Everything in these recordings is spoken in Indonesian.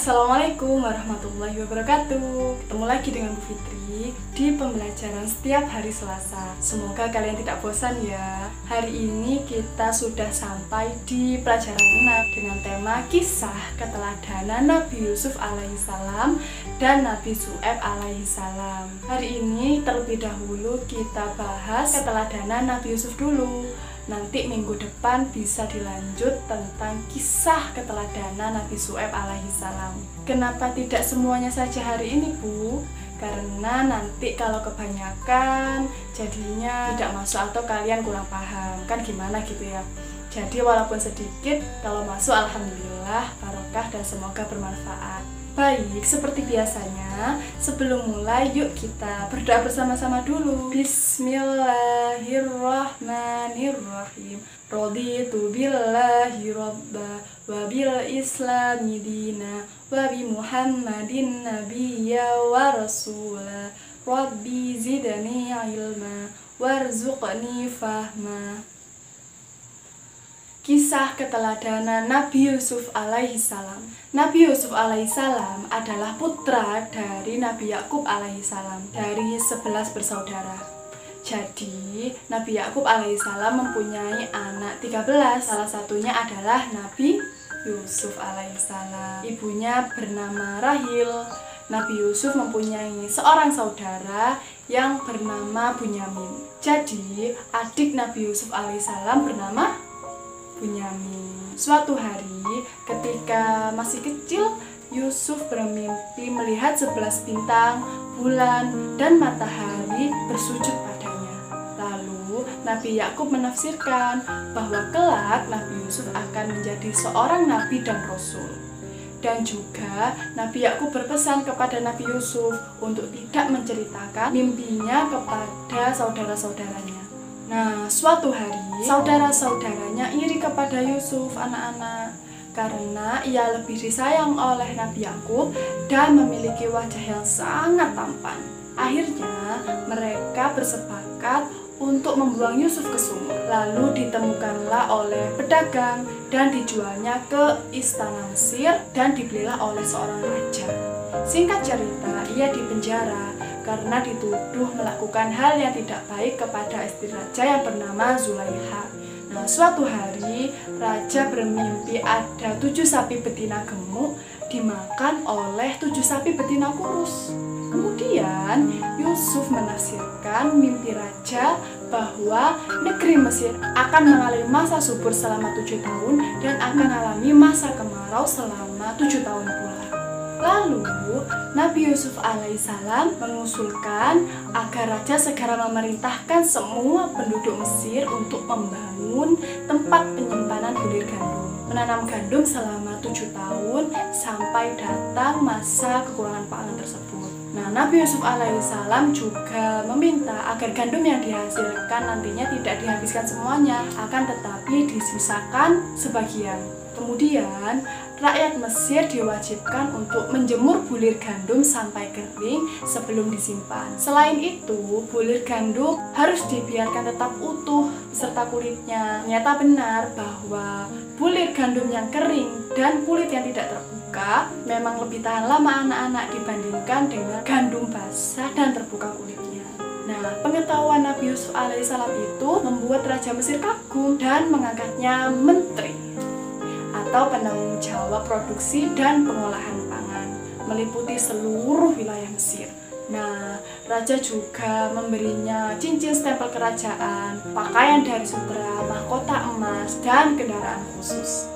Assalamualaikum warahmatullahi wabarakatuh. Ketemu lagi dengan Bu Fitri di pembelajaran setiap hari Selasa. Semoga kalian tidak bosan ya. Hari ini kita sudah sampai di pelajaran 6 dengan tema kisah keteladanan Nabi Yusuf alaihissalam dan Nabi Syuaib alaihissalam. Hari ini terlebih dahulu kita bahas keteladanan Nabi Yusuf dulu. Nanti minggu depan bisa dilanjut tentang kisah keteladanan Nabi Syuaib alaihissalam. Kenapa tidak semuanya saja hari ini, Bu? Karena nanti kalau kebanyakan jadinya tidak masuk atau kalian kurang paham. Kan gimana gitu ya. Jadi walaupun sedikit, kalau masuk alhamdulillah, barokah dan semoga bermanfaat. Baik, seperti biasanya, sebelum mulai yuk kita berdoa bersama-sama dulu. Bismillahirrahmanirrahim. Raditu billahi robba wa bil islami dina wa bi muhammadin nabiyya wa rasula. Rabbi zidni ilma warzuqni fahma. Kisah keteladanan Nabi Yusuf alaihissalam. Nabi Yusuf alaihissalam adalah putra dari Nabi Yakub alaihissalam dari 11 bersaudara. Jadi Nabi Yakub alaihissalam mempunyai anak 13. Salah satunya adalah Nabi Yusuf alaihissalam. Ibunya bernama Rahil. Nabi Yusuf mempunyai seorang saudara yang bernama Bunyamin. Jadi adik Nabi Yusuf alaihissalam bernama Bunyamin. Suatu hari ketika masih kecil, Yusuf bermimpi melihat 11 bintang, bulan, dan matahari bersujud padanya. Lalu Nabi Yakub menafsirkan bahwa kelak Nabi Yusuf akan menjadi seorang nabi dan rasul. Dan juga Nabi Yakub berpesan kepada Nabi Yusuf untuk tidak menceritakan mimpinya kepada saudara-saudaranya. Nah, suatu hari saudara-saudaranya iri kepada Yusuf anak-anak karena ia lebih disayang oleh Nabi Yakub dan memiliki wajah yang sangat tampan. Akhirnya mereka bersepakat untuk membuang Yusuf ke sumur. Lalu ditemukanlah oleh pedagang dan dijualnya ke istana Mesir dan dibelilah oleh seorang raja. Singkat cerita, ia dipenjara karena dituduh melakukan hal yang tidak baik kepada istri raja yang bernama Zulaiha. Nah, suatu hari raja bermimpi ada 7 sapi betina gemuk dimakan oleh 7 sapi betina kurus. Kemudian Yusuf menafsirkan mimpi raja bahwa negeri Mesir akan mengalami masa subur selama 7 tahun dan akan alami masa kemarau selama 7 tahun pula. Lalu Nabi Yusuf alaihissalam mengusulkan agar raja segera memerintahkan semua penduduk Mesir untuk membangun tempat penyimpanan bulir gandum, menanam gandum selama 7 tahun sampai datang masa kekurangan pangan tersebut. Nah, Nabi Yusuf alaihissalam juga meminta agar gandum yang dihasilkan nantinya tidak dihabiskan semuanya, akan tetapi disisakan sebagian. Kemudian, rakyat Mesir diwajibkan untuk menjemur bulir gandum sampai kering sebelum disimpan. Selain itu, bulir gandum harus dibiarkan tetap utuh beserta kulitnya. Ternyata benar bahwa bulir gandum yang kering dan kulit yang tidak terbuka memang lebih tahan lama anak-anak dibandingkan dengan gandum basah dan terbuka kulitnya. Nah, pengetahuan Nabi Yusuf alaihissalam itu membuat Raja Mesir kagum dan mengangkatnya menteri atau penanggung jawab produksi dan pengolahan pangan, meliputi seluruh wilayah Mesir. Nah, raja juga memberinya cincin stempel kerajaan, pakaian dari sutra, mahkota emas, dan kendaraan khusus.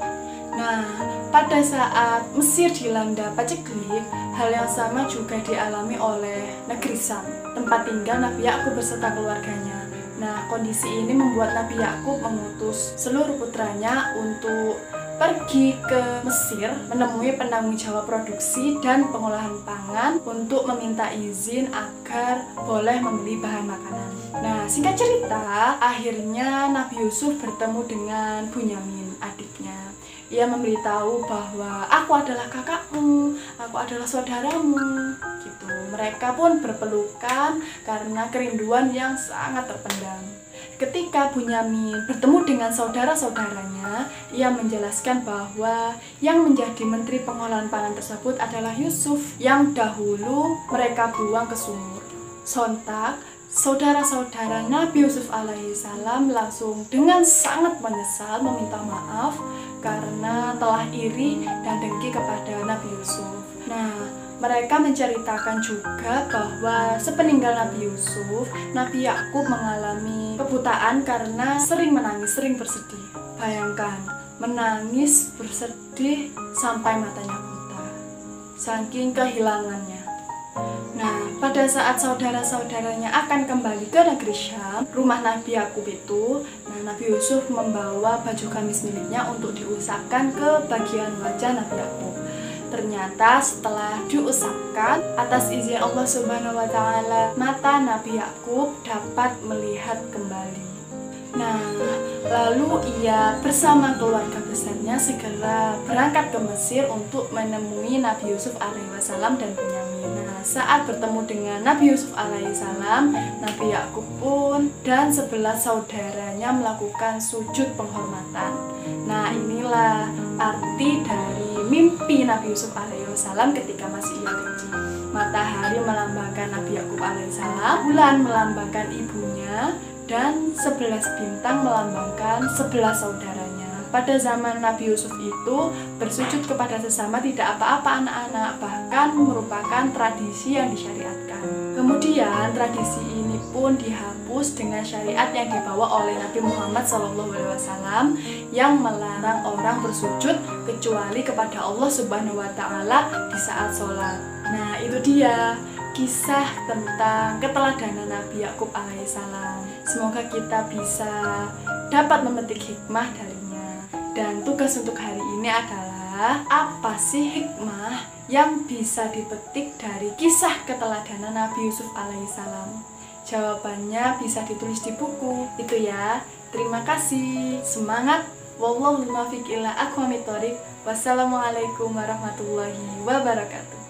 Nah, pada saat Mesir dilanda paceklik, hal yang sama juga dialami oleh negeri Sam, tempat tinggal Nabi Yakub beserta keluarganya. Nah, kondisi ini membuat Nabi Yakub mengutus seluruh putranya untuk pergi ke Mesir menemui penanggung jawab produksi dan pengolahan pangan untuk meminta izin agar boleh membeli bahan makanan. Nah, singkat cerita, akhirnya Nabi Yusuf bertemu dengan Bunyamin, adiknya. Ia memberitahu bahwa aku adalah kakakmu, aku adalah saudaramu, gitu. Mereka pun berpelukan karena kerinduan yang sangat terpendam. Ketika Bunyamin bertemu dengan saudara-saudaranya, ia menjelaskan bahwa yang menjadi menteri pengolahan pangan tersebut adalah Yusuf yang dahulu mereka buang ke sumur. Sontak, saudara-saudara Nabi Yusuf alaihissalam langsung dengan sangat menyesal meminta maaf karena telah iri dan dengki kepada Nabi Yusuf. Nah, mereka menceritakan juga bahwa sepeninggal Nabi Yusuf, Nabi Yakub mengalami kebutaan karena sering menangis, sering bersedih. Bayangkan, menangis, bersedih sampai matanya buta, saking kehilangannya. Nah, pada saat saudara-saudaranya akan kembali ke negeri Syam, rumah Nabi Yakub itu, Nabi Yusuf membawa baju gamis miliknya untuk diusapkan ke bagian wajah Nabi Yakub. Ternyata setelah diusapkan atas izin Allah Subhanahu wa taala, mata Nabi Yakub dapat melihat kembali. Nah, lalu ia bersama keluarga besarnya segera berangkat ke Mesir untuk menemui Nabi Yusuf alaihissalam dan Bunyamin. Nah, saat bertemu dengan Nabi Yusuf alaihissalam, Nabi Yakub pun dan 11 saudaranya melakukan sujud penghormatan. Nah, inilah arti dari mimpi Nabi Yusuf alaihissalam ketika masih ia kecil. Matahari melambangkan Nabi Yakub alaihissalam, bulan melambangkan ibunya, dan 11 bintang melambangkan 11 saudaranya. Pada zaman Nabi Yusuf itu, bersujud kepada sesama tidak apa-apa anak-anak, bahkan merupakan tradisi yang disyariatkan. Kemudian tradisi ini pun dihapus dengan syariat yang dibawa oleh Nabi Muhammad SAW yang melarang orang bersujud kecuali kepada Allah Subhanahu wa taala di saat sholat. Nah, itu dia kisah tentang keteladanan Nabi Yakub alaihissalam. Semoga kita bisa dapat memetik hikmah darinya. Dan tugas untuk hari ini adalah, apa sih hikmah yang bisa dipetik dari kisah keteladanan Nabi Yusuf alaihissalam? Jawabannya bisa ditulis di buku. Itu ya. Terima kasih. Semangat. Wallahul muwaffiq ila aqwamit thoriq. Wassalamualaikum warahmatullahi wabarakatuh.